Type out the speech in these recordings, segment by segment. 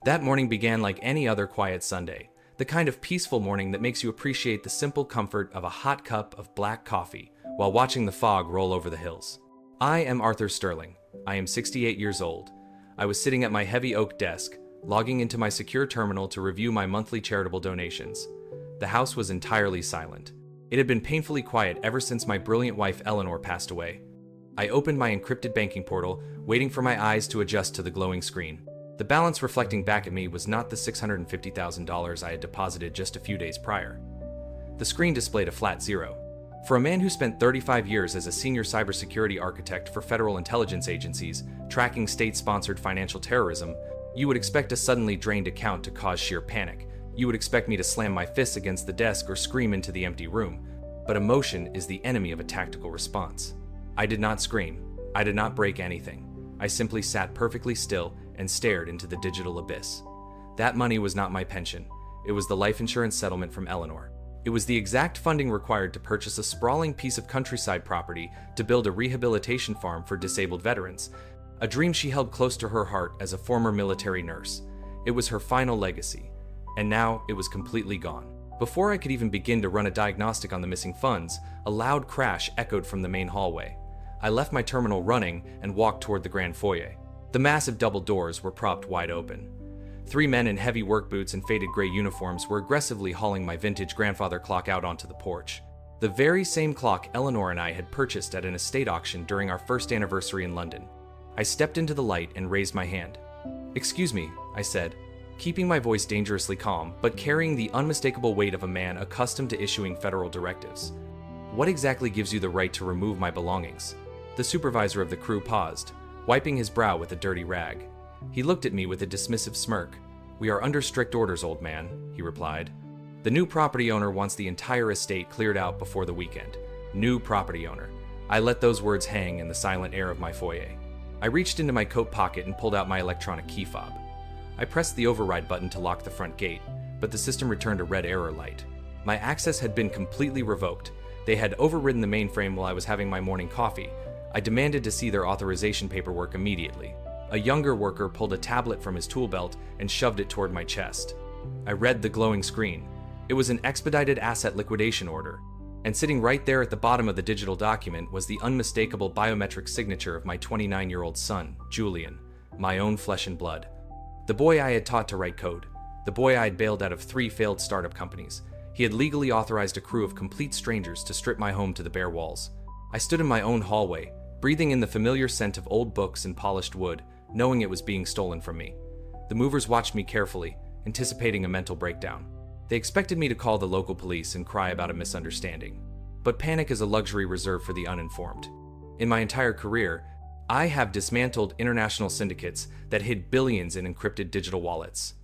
That morning began like any other quiet Sunday, the kind of peaceful morning that makes you appreciate the simple comfort of a hot cup of black coffee while watching the fog roll over the hills. I am Arthur Sterling. I am 68 years old. I was sitting at my heavy oak desk, logging into my secure terminal to review my monthly charitable donations. The house was entirely silent. It had been painfully quiet ever since my brilliant wife Eleanor passed away. I opened my encrypted banking portal, waiting for my eyes to adjust to the glowing screen. The balance reflecting back at me was not the $650,000 I had deposited just a few days prior. The screen displayed a flat zero. For a man who spent 35 years as a senior cybersecurity architect for federal intelligence agencies, tracking state-sponsored financial terrorism, you would expect a suddenly drained account to cause sheer panic. You would expect me to slam my fists against the desk or scream into the empty room. But emotion is the enemy of a tactical response. I did not scream. I did not break anything. I simply sat perfectly still and stared into the digital abyss. That money was not my pension. It was the life insurance settlement from Eleanor. It was the exact funding required to purchase a sprawling piece of countryside property to build a rehabilitation farm for disabled veterans, a dream she held close to her heart as a former military nurse. It was her final legacy, and now it was completely gone. Before I could even begin to run a diagnostic on the missing funds, a loud crash echoed from the main hallway. I left my terminal running and walked toward the grand foyer. The massive double doors were propped wide open. 3 men in heavy work boots and faded gray uniforms were aggressively hauling my vintage grandfather clock out onto the porch. The very same clock Eleanor and I had purchased at an estate auction during our first anniversary in London. I stepped into the light and raised my hand. "Excuse me," I said, keeping my voice dangerously calm, but carrying the unmistakable weight of a man accustomed to issuing federal directives. "What exactly gives you the right to remove my belongings?" The supervisor of the crew paused, wiping his brow with a dirty rag. He looked at me with a dismissive smirk. "We are under strict orders, old man," he replied. "The new property owner wants the entire estate cleared out before the weekend." New property owner. I let those words hang in the silent air of my foyer. I reached into my coat pocket and pulled out my electronic key fob. I pressed the override button to lock the front gate, but the system returned a red error light. My access had been completely revoked. They had overridden the mainframe while I was having my morning coffee. I demanded to see their authorization paperwork immediately. A younger worker pulled a tablet from his tool belt and shoved it toward my chest. I read the glowing screen. It was an expedited asset liquidation order, and sitting right there at the bottom of the digital document was the unmistakable biometric signature of my 29-year-old son, Julian, my own flesh and blood. The boy I had taught to write code, the boy I had bailed out of 3 failed startup companies. He had legally authorized a crew of complete strangers to strip my home to the bare walls. I stood in my own hallway, breathing in the familiar scent of old books and polished wood, knowing it was being stolen from me. The movers watched me carefully, anticipating a mental breakdown. They expected me to call the local police and cry about a misunderstanding. But panic is a luxury reserved for the uninformed. In my entire career, I have dismantled international syndicates that hid billions in encrypted digital wallets.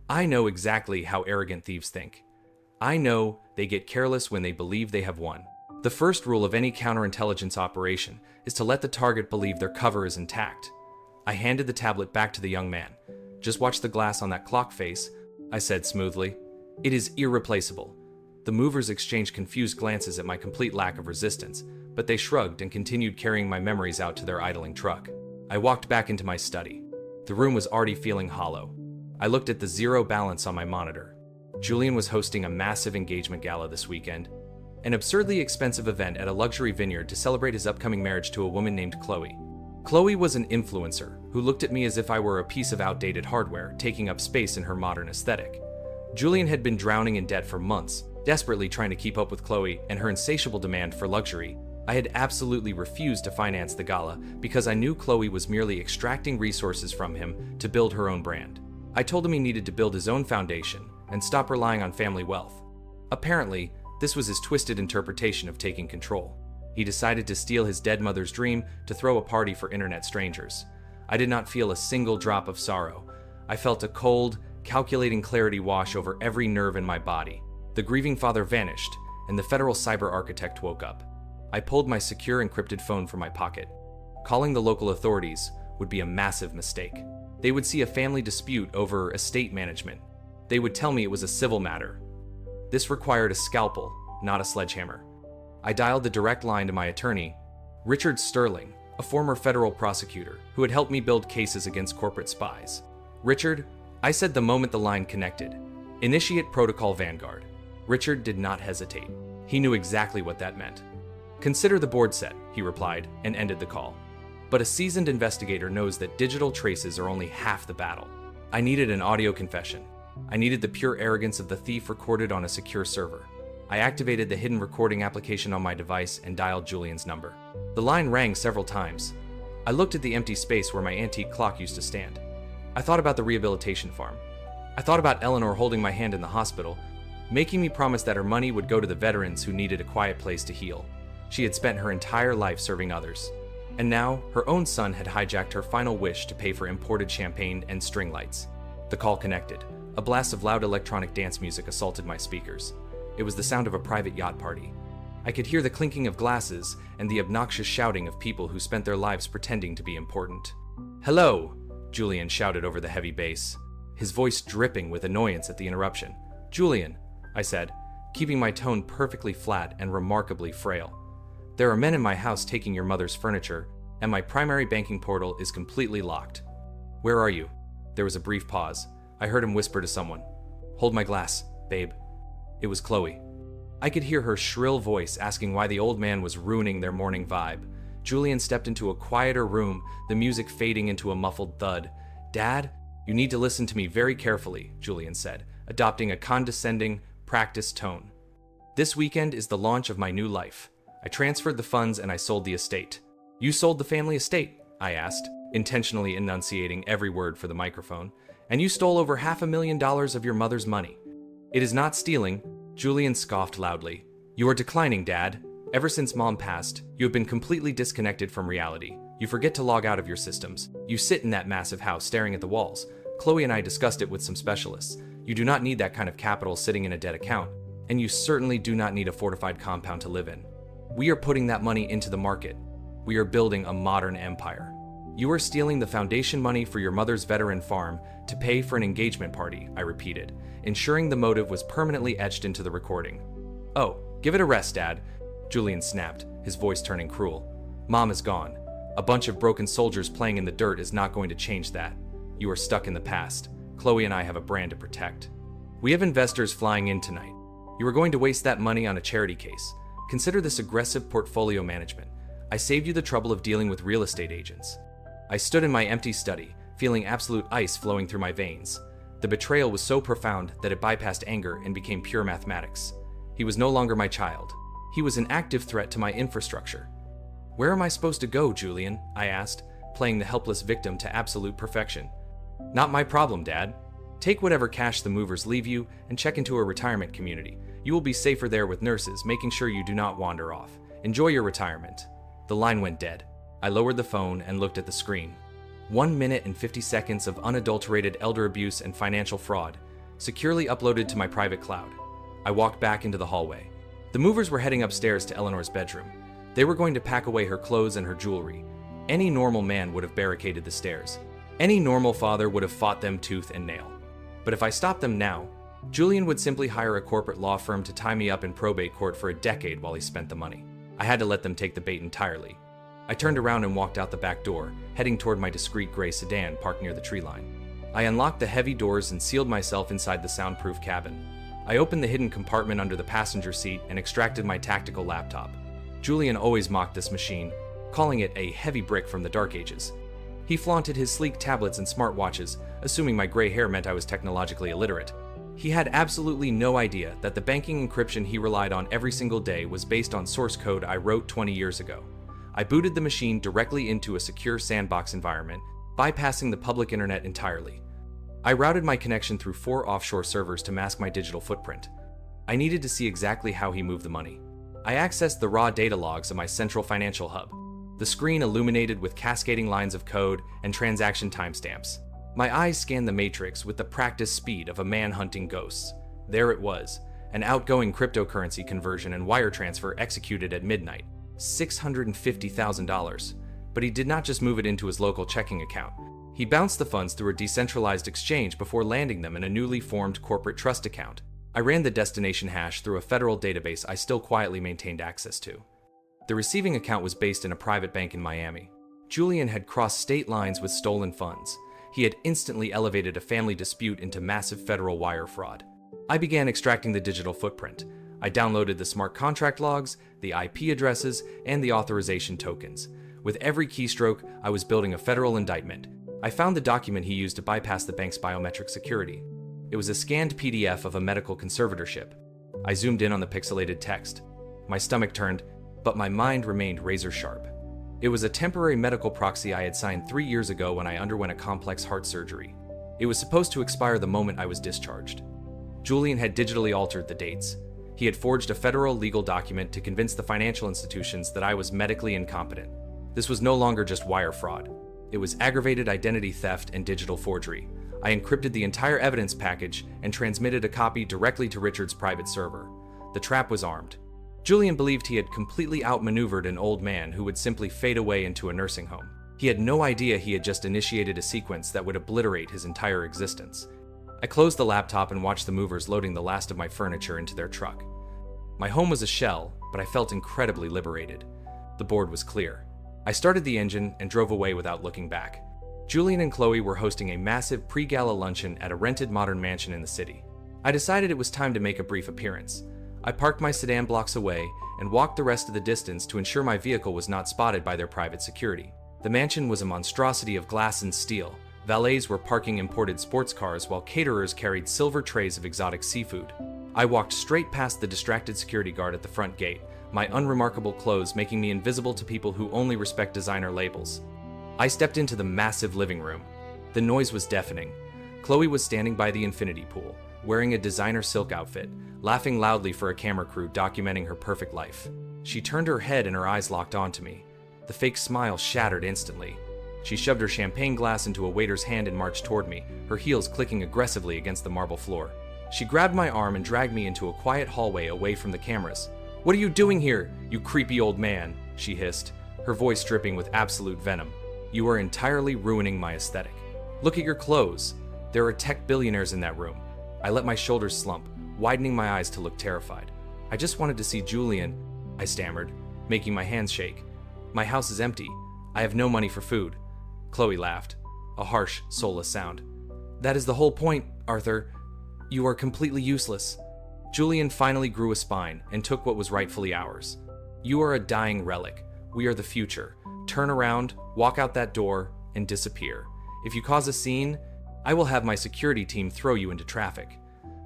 I know exactly how arrogant thieves think. I know they get careless when they believe they have won. The first rule of any counterintelligence operation is to let the target believe their cover is intact. I handed the tablet back to the young man. "Just watch the glass on that clock face," I said smoothly. "It is irreplaceable." The movers exchanged confused glances at my complete lack of resistance, but they shrugged and continued carrying my memories out to their idling truck. I walked back into my study. The room was already feeling hollow. I looked at the zero balance on my monitor. Julian was hosting a massive engagement gala this weekend, an absurdly expensive event at a luxury vineyard to celebrate his upcoming marriage to a woman named Chloe. Chloe was an influencer who looked at me as if I were a piece of outdated hardware taking up space in her modern aesthetic. Julian had been drowning in debt for months, desperately trying to keep up with Chloe and her insatiable demand for luxury. I had absolutely refused to finance the gala because I knew Chloe was merely extracting resources from him to build her own brand. I told him he needed to build his own foundation and stop relying on family wealth. Apparently, this was his twisted interpretation of taking control. He decided to steal his dead mother's dream to throw a party for internet strangers. I did not feel a single drop of sorrow. I felt a cold, calculating clarity wash over every nerve in my body. The grieving father vanished, and the federal cyber architect woke up. I pulled my secure encrypted phone from my pocket. Calling the local authorities would be a massive mistake. They would see a family dispute over estate management. They would tell me it was a civil matter. This required a scalpel, not a sledgehammer. I dialed the direct line to my attorney, Richard Sterling, a former federal prosecutor who had helped me build cases against corporate spies. "Richard, I said the moment the line connected. Initiate Protocol Vanguard. Richard did not hesitate. He knew exactly what that meant. Consider the board set, he replied, and ended the call. But a seasoned investigator knows that digital traces are only half the battle. I needed an audio confession. I needed the pure arrogance of the thief recorded on a secure server. I activated the hidden recording application on my device and dialed Julian's number. The line rang several times. I looked at the empty space where my antique clock used to stand. I thought about the rehabilitation farm. I thought about Eleanor holding my hand in the hospital, making me promise that her money would go to the veterans who needed a quiet place to heal. She had spent her entire life serving others. And now, her own son had hijacked her final wish to pay for imported champagne and string lights. The call connected. A blast of loud electronic dance music assaulted my speakers. It was the sound of a private yacht party. I could hear the clinking of glasses and the obnoxious shouting of people who spent their lives pretending to be important. "Hello!" Julian shouted over the heavy bass, his voice dripping with annoyance at the interruption. "Julian," I said, keeping my tone perfectly flat and remarkably frail. "There are men in my house taking your mother's furniture, and my primary banking portal is completely locked." "Where are you?" There was a brief pause. I heard him whisper to someone. "Hold my glass, babe." It was Chloe. I could hear her shrill voice asking why the old man was ruining their morning vibe. Julian stepped into a quieter room, the music fading into a muffled thud. "Dad, you need to listen to me very carefully," Julian said, adopting a condescending, practiced tone. "This weekend is the launch of my new life. I transferred the funds and I sold the estate." "You sold the family estate?" I asked, intentionally enunciating every word for the microphone. "And you stole over $500,000 of your mother's money." "It is not stealing," Julian scoffed loudly. "You are declining, Dad. Ever since Mom passed, you have been completely disconnected from reality. You forget to log out of your systems. You sit in that massive house staring at the walls. Chloe and I discussed it with some specialists. You do not need that kind of capital sitting in a dead account, and you certainly do not need a fortified compound to live in. We are putting that money into the market. We are building a modern empire. You are stealing the foundation money for your mother's veteran farm to pay for an engagement party," I repeated, ensuring the motive was permanently etched into the recording. "Oh, give it a rest, Dad," Julian snapped, his voice turning cruel. "Mom is gone. A bunch of broken soldiers playing in the dirt is not going to change that. You are stuck in the past. Chloe and I have a brand to protect. We have investors flying in tonight. You are going to waste that money on a charity case. Consider this aggressive portfolio management. I saved you the trouble of dealing with real estate agents." I stood in my empty study, feeling absolute ice flowing through my veins. The betrayal was so profound that it bypassed anger and became pure mathematics. He was no longer my child. He was an active threat to my infrastructure. "Where am I supposed to go, Julian?" I asked, playing the helpless victim to absolute perfection. "Not my problem, Dad. Take whatever cash the movers leave you and check into a retirement community. You will be safer there with nurses, making sure you do not wander off. Enjoy your retirement." The line went dead. I lowered the phone and looked at the screen. 1 minute and 50 seconds of unadulterated elder abuse and financial fraud, securely uploaded to my private cloud. I walked back into the hallway. The movers were heading upstairs to Eleanor's bedroom. They were going to pack away her clothes and her jewelry. Any normal man would have barricaded the stairs. Any normal father would have fought them tooth and nail. But if I stopped them now, Julian would simply hire a corporate law firm to tie me up in probate court for a decade while he spent the money. I had to let them take the bait entirely. I turned around and walked out the back door, heading toward my discreet gray sedan parked near the tree line. I unlocked the heavy doors and sealed myself inside the soundproof cabin. I opened the hidden compartment under the passenger seat and extracted my tactical laptop. Julian always mocked this machine, calling it a heavy brick from the Dark Ages. He flaunted his sleek tablets and smartwatches, assuming my gray hair meant I was technologically illiterate. He had absolutely no idea that the banking encryption he relied on every single day was based on source code I wrote 20 years ago. I booted the machine directly into a secure sandbox environment, bypassing the public internet entirely. I routed my connection through 4 offshore servers to mask my digital footprint. I needed to see exactly how he moved the money. I accessed the raw data logs of my central financial hub, the screen illuminated with cascading lines of code and transaction timestamps. My eyes scanned the matrix with the practiced speed of a man hunting ghosts. There it was, an outgoing cryptocurrency conversion and wire transfer executed at midnight. $650,000. But he did not just move it into his local checking account. He bounced the funds through a decentralized exchange before landing them in a newly formed corporate trust account. I ran the destination hash through a federal database I still quietly maintained access to. The receiving account was based in a private bank in Miami. Julian had crossed state lines with stolen funds, he had instantly elevated a family dispute into massive federal wire fraud. I began extracting the digital footprint. I downloaded the smart contract logs, the IP addresses, and the authorization tokens. With every keystroke, I was building a federal indictment. I found the document he used to bypass the bank's biometric security. It was a scanned PDF of a medical conservatorship. I zoomed in on the pixelated text. My stomach turned, but my mind remained razor sharp. It was a temporary medical proxy I had signed 3 years ago when I underwent a complex heart surgery. It was supposed to expire the moment I was discharged. Julian had digitally altered the dates. He had forged a federal legal document to convince the financial institutions that I was medically incompetent. This was no longer just wire fraud. It was aggravated identity theft and digital forgery. I encrypted the entire evidence package and transmitted a copy directly to Richard's private server. The trap was armed. Julian believed he had completely outmaneuvered an old man who would simply fade away into a nursing home. He had no idea he had just initiated a sequence that would obliterate his entire existence. I closed the laptop and watched the movers loading the last of my furniture into their truck. My home was a shell, but I felt incredibly liberated. The board was clear. I started the engine and drove away without looking back. Julian and Chloe were hosting a massive pre-gala luncheon at a rented modern mansion in the city. I decided it was time to make a brief appearance. I parked my sedan blocks away and walked the rest of the distance to ensure my vehicle was not spotted by their private security. The mansion was a monstrosity of glass and steel. Valets were parking imported sports cars while caterers carried silver trays of exotic seafood. I walked straight past the distracted security guard at the front gate, my unremarkable clothes making me invisible to people who only respect designer labels. I stepped into the massive living room. The noise was deafening. Chloe was standing by the infinity pool, wearing a designer silk outfit, laughing loudly for a camera crew documenting her perfect life. She turned her head and her eyes locked onto me. The fake smile shattered instantly. She shoved her champagne glass into a waiter's hand and marched toward me, her heels clicking aggressively against the marble floor. She grabbed my arm and dragged me into a quiet hallway away from the cameras. "What are you doing here, you creepy old man?" she hissed, her voice dripping with absolute venom. "You are entirely ruining my aesthetic. Look at your clothes. There are tech billionaires in that room." I let my shoulders slump, widening my eyes to look terrified. "I just wanted to see Julian," I stammered, making my hands shake. "My house is empty. I have no money for food." Chloe laughed, a harsh, soulless sound. "That is the whole point, Arthur. You are completely useless." Julian finally grew a spine and took what was rightfully ours. "You are a dying relic. We are the future. Turn around, walk out that door, and disappear. If you cause a scene, I will have my security team throw you into traffic."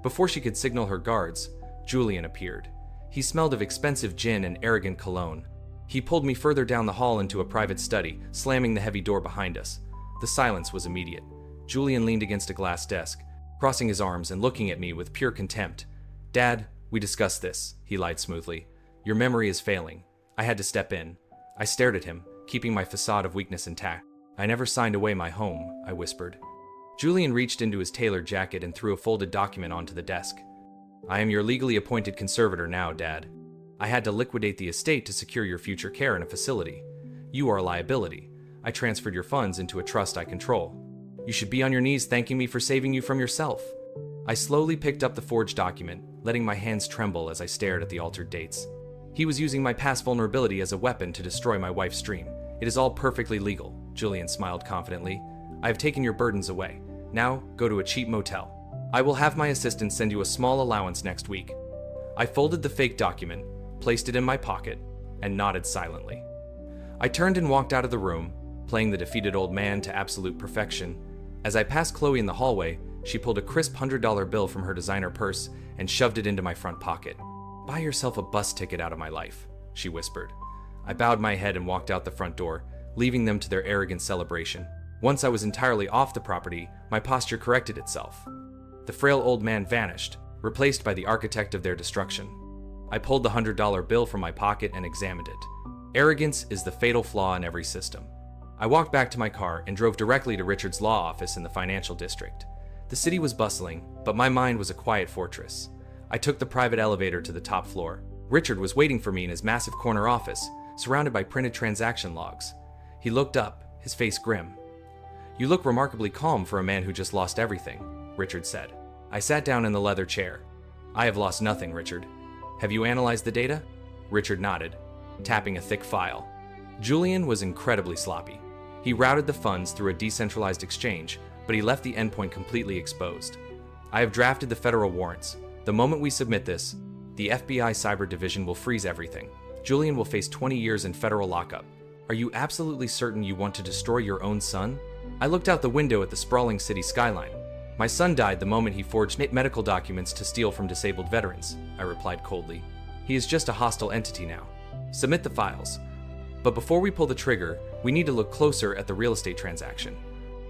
Before she could signal her guards, Julian appeared. He smelled of expensive gin and arrogant cologne. He pulled me further down the hall into a private study, slamming the heavy door behind us. The silence was immediate. Julian leaned against a glass desk, crossing his arms and looking at me with pure contempt. "Dad, we discussed this," he lied smoothly. "Your memory is failing." I had to step in. I stared at him, keeping my facade of weakness intact. "I never signed away my home," I whispered. Julian reached into his tailored jacket and threw a folded document onto the desk. "I am your legally appointed conservator now, Dad. I had to liquidate the estate to secure your future care in a facility. You are a liability. I transferred your funds into a trust I control. You should be on your knees thanking me for saving you from yourself." I slowly picked up the forged document, letting my hands tremble as I stared at the altered dates. He was using my past vulnerability as a weapon to destroy my wife's dream. "It is all perfectly legal," Julian smiled confidently. "I have taken your burdens away. Now, go to a cheap motel. I will have my assistant send you a small allowance next week." I folded the fake document, placed it in my pocket, and nodded silently. I turned and walked out of the room, playing the defeated old man to absolute perfection. As I passed Chloe in the hallway, she pulled a crisp $100 bill from her designer purse and shoved it into my front pocket. "Buy yourself a bus ticket out of my life," she whispered. I bowed my head and walked out the front door, leaving them to their arrogant celebration. Once I was entirely off the property, my posture corrected itself. The frail old man vanished, replaced by the architect of their destruction. I pulled the $100 bill from my pocket and examined it. Arrogance is the fatal flaw in every system. I walked back to my car and drove directly to Richard's law office in the financial district. The city was bustling, but my mind was a quiet fortress. I took the private elevator to the top floor. Richard was waiting for me in his massive corner office, surrounded by printed transaction logs. He looked up, his face grim. "You look remarkably calm for a man who just lost everything," Richard said. I sat down in the leather chair. "I have lost nothing, Richard. Have you analyzed the data?" Richard nodded, tapping a thick file. Julian was incredibly sloppy. He routed the funds through a decentralized exchange, but he left the endpoint completely exposed. I have drafted the federal warrants. The moment we submit this, the FBI Cyber Division will freeze everything. Julian will face 20 years in federal lockup. Are you absolutely certain you want to destroy your own son? I looked out the window at the sprawling city skyline. My son died the moment he forged medical documents to steal from disabled veterans, I replied coldly. He is just a hostile entity now. Submit the files. But before we pull the trigger, we need to look closer at the real estate transaction.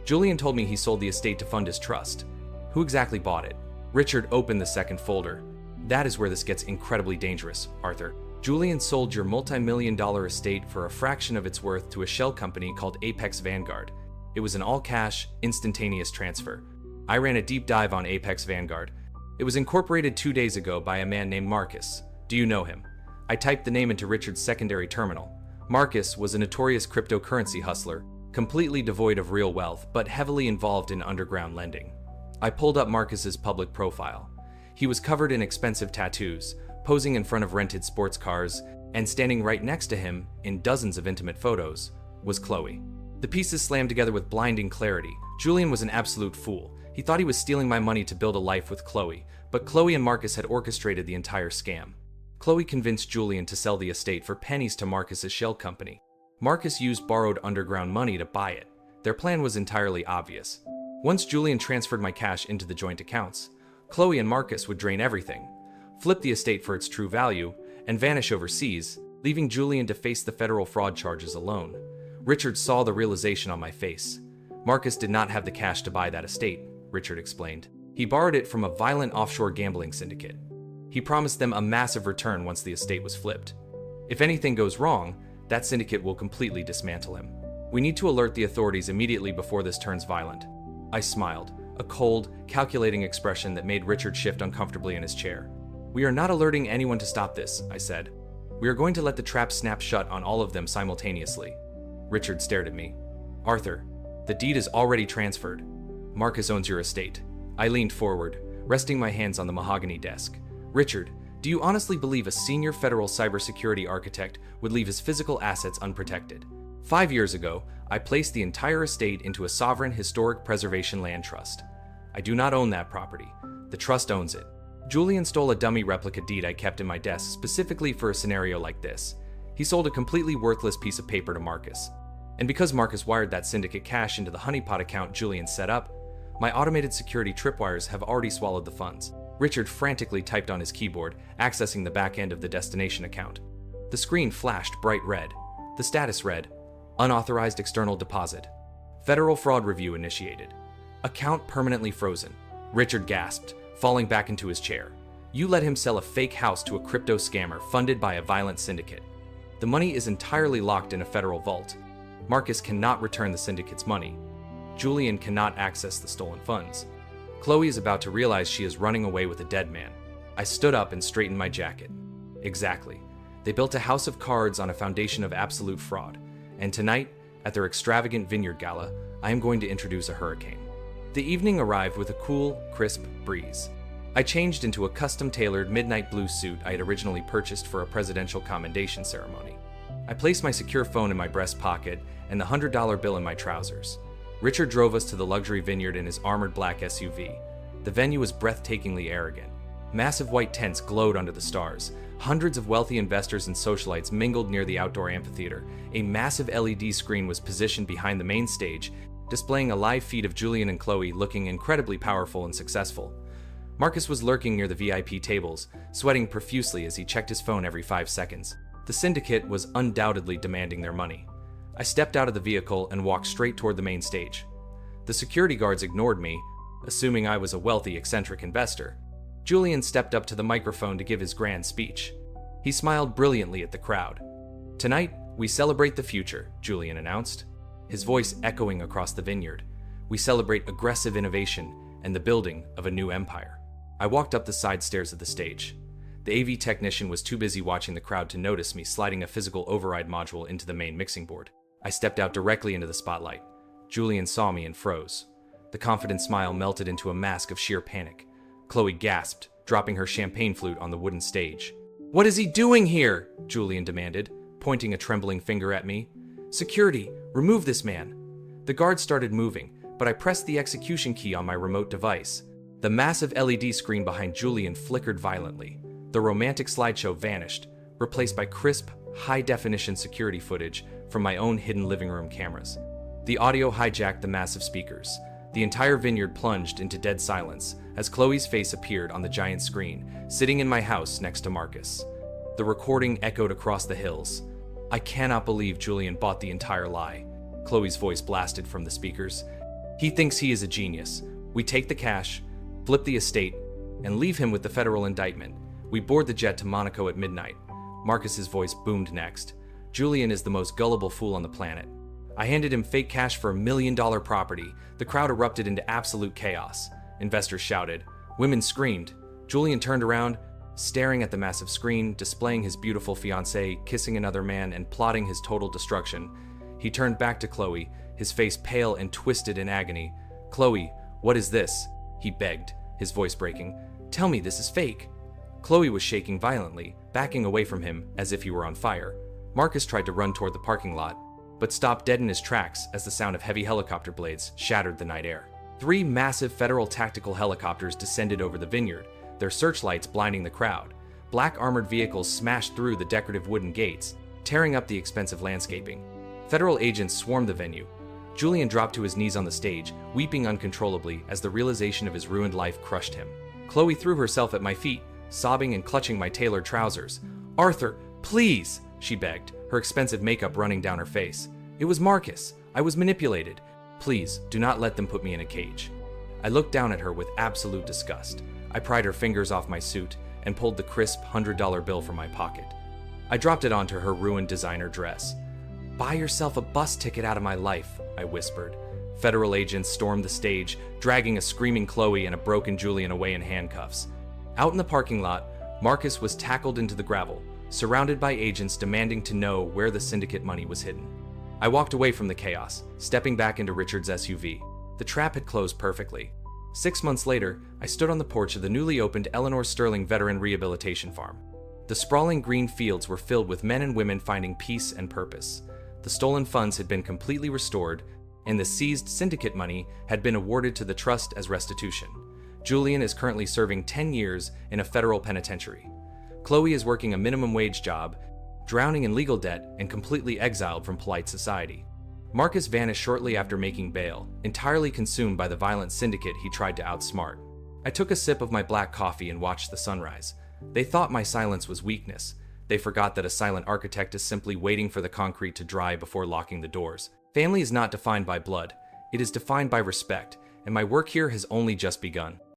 Julian told me he sold the estate to fund his trust. Who exactly bought it? Richard opened the second folder. That is where this gets incredibly dangerous, Arthur. Julian sold your multi-million-dollar estate for a fraction of its worth to a shell company called Apex Vanguard. It was an all-cash, instantaneous transfer. I ran a deep dive on Apex Vanguard. It was incorporated 2 days ago by a man named Marcus. Do you know him? I typed the name into Richard's secondary terminal. Marcus was a notorious cryptocurrency hustler, completely devoid of real wealth, but heavily involved in underground lending. I pulled up Marcus's public profile. He was covered in expensive tattoos, posing in front of rented sports cars, and standing right next to him, in dozens of intimate photos, was Chloe. The pieces slammed together with blinding clarity. Julian was an absolute fool. He thought he was stealing my money to build a life with Chloe, but Chloe and Marcus had orchestrated the entire scam. Chloe convinced Julian to sell the estate for pennies to Marcus's shell company. Marcus used borrowed underground money to buy it. Their plan was entirely obvious. Once Julian transferred my cash into the joint accounts, Chloe and Marcus would drain everything, flip the estate for its true value, and vanish overseas, leaving Julian to face the federal fraud charges alone. Richard saw the realization on my face. Marcus did not have the cash to buy that estate, Richard explained. He borrowed it from a violent offshore gambling syndicate. He promised them a massive return once the estate was flipped. If anything goes wrong, that syndicate will completely dismantle him. We need to alert the authorities immediately before this turns violent. I smiled, a cold, calculating expression that made Richard shift uncomfortably in his chair. We are not alerting anyone to stop this, I said. We are going to let the trap snap shut on all of them simultaneously. Richard stared at me. Arthur, the deed is already transferred. Marcus owns your estate. I leaned forward, resting my hands on the mahogany desk. Richard, do you honestly believe a senior federal cybersecurity architect would leave his physical assets unprotected? 5 years ago, I placed the entire estate into a sovereign historic preservation land trust. I do not own that property. The trust owns it. Julian stole a dummy replica deed I kept in my desk specifically for a scenario like this. He sold a completely worthless piece of paper to Marcus. And because Marcus wired that syndicate cash into the honeypot account Julian set up, my automated security tripwires have already swallowed the funds. Richard frantically typed on his keyboard, accessing the back end of the destination account. The screen flashed bright red. The status read, Unauthorized external deposit. Federal fraud review initiated. Account permanently frozen. Richard gasped, falling back into his chair. You let him sell a fake house to a crypto scammer funded by a violent syndicate. The money is entirely locked in a federal vault. Marcus cannot return the syndicate's money. Julian cannot access the stolen funds. Chloe is about to realize she is running away with a dead man. I stood up and straightened my jacket. Exactly. They built a house of cards on a foundation of absolute fraud. And tonight, at their extravagant vineyard gala, I am going to introduce a hurricane. The evening arrived with a cool, crisp breeze. I changed into a custom-tailored midnight blue suit I had originally purchased for a presidential commendation ceremony. I placed my secure phone in my breast pocket and the $100 bill in my trousers. Richard drove us to the luxury vineyard in his armored black SUV. The venue was breathtakingly arrogant. Massive white tents glowed under the stars. Hundreds of wealthy investors and socialites mingled near the outdoor amphitheater. A massive LED screen was positioned behind the main stage, displaying a live feed of Julian and Chloe looking incredibly powerful and successful. Marcus was lurking near the VIP tables, sweating profusely as he checked his phone every 5 seconds. The syndicate was undoubtedly demanding their money. I stepped out of the vehicle and walked straight toward the main stage. The security guards ignored me, assuming I was a wealthy, eccentric investor. Julian stepped up to the microphone to give his grand speech. He smiled brilliantly at the crowd. Tonight, we celebrate the future, Julian announced, his voice echoing across the vineyard. We celebrate aggressive innovation and the building of a new empire. I walked up the side stairs of the stage. The AV technician was too busy watching the crowd to notice me sliding a physical override module into the main mixing board. I stepped out directly into the spotlight. Julian saw me and froze. The confident smile melted into a mask of sheer panic. Chloe gasped, dropping her champagne flute on the wooden stage. "What is he doing here?" Julian demanded, pointing a trembling finger at me. "Security, remove this man." The guards started moving, but I pressed the execution key on my remote device. The massive LED screen behind Julian flickered violently. The romantic slideshow vanished, replaced by crisp, high-definition security footage from my own hidden living room cameras. The audio hijacked the massive speakers. The entire vineyard plunged into dead silence as Chloe's face appeared on the giant screen, sitting in my house next to Marcus. The recording echoed across the hills. "I cannot believe Julian bought the entire lie," Chloe's voice blasted from the speakers. "He thinks he is a genius. We take the cash, flip the estate, and leave him with the federal indictment. We board the jet to Monaco at midnight." Marcus's voice boomed next. "Julian is the most gullible fool on the planet. I handed him fake cash for $1 million property." The crowd erupted into absolute chaos. Investors shouted. Women screamed. Julian turned around, staring at the massive screen, displaying his beautiful fiancée, kissing another man, and plotting his total destruction. He turned back to Chloe, his face pale and twisted in agony. "Chloe, what is this?" he begged, his voice breaking. "Tell me this is fake." Chloe was shaking violently, backing away from him as if he were on fire. Marcus tried to run toward the parking lot, but stopped dead in his tracks as the sound of heavy helicopter blades shattered the night air. 3 massive federal tactical helicopters descended over the vineyard, their searchlights blinding the crowd. Black armored vehicles smashed through the decorative wooden gates, tearing up the expensive landscaping. Federal agents swarmed the venue. Julian dropped to his knees on the stage, weeping uncontrollably as the realization of his ruined life crushed him. Chloe threw herself at my feet, sobbing and clutching my tailored trousers. "Arthur, please!" she begged, her expensive makeup running down her face. "It was Marcus. I was manipulated. Please, do not let them put me in a cage." I looked down at her with absolute disgust. I pried her fingers off my suit and pulled the crisp $100 bill from my pocket. I dropped it onto her ruined designer dress. "Buy yourself a bus ticket out of my life," I whispered. Federal agents stormed the stage, dragging a screaming Chloe and a broken Julian away in handcuffs. Out in the parking lot, Marcus was tackled into the gravel, surrounded by agents demanding to know where the syndicate money was hidden. I walked away from the chaos, stepping back into Richard's SUV. The trap had closed perfectly. 6 months later, I stood on the porch of the newly opened Eleanor Sterling Veteran Rehabilitation Farm. The sprawling green fields were filled with men and women finding peace and purpose. The stolen funds had been completely restored, and the seized syndicate money had been awarded to the trust as restitution. Julian is currently serving 10 years in a federal penitentiary. Chloe is working a minimum wage job, drowning in legal debt, and completely exiled from polite society. Marcus vanished shortly after making bail, entirely consumed by the violent syndicate he tried to outsmart. I took a sip of my black coffee and watched the sunrise. They thought my silence was weakness. They forgot that a silent architect is simply waiting for the concrete to dry before locking the doors. Family is not defined by blood. It is defined by respect, and my work here has only just begun.